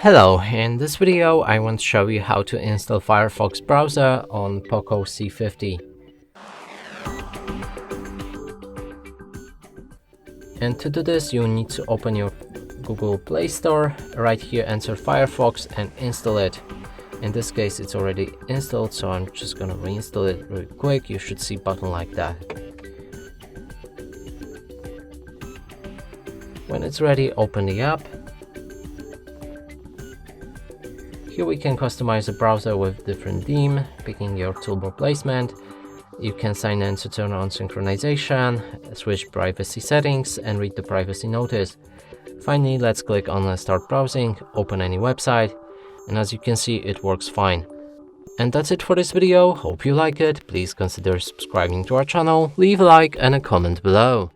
Hello, in this video I want to show you how to install Firefox browser on POCO C50. And to do this you need to open your Google Play Store, right here enter Firefox and install it. In this case it's already installed, so I'm just gonna reinstall it really quick. You should see a button like that. When it's ready, open the app. Here we can customize the browser with different theme, picking your toolbar placement. You can sign in to turn on synchronization, switch privacy settings, and read the privacy notice. Finally, let's click on Start Browsing, open any website, and as you can see, it works fine. And that's it for this video. Hope you like it. Please consider subscribing to our channel, leave a like and a comment below.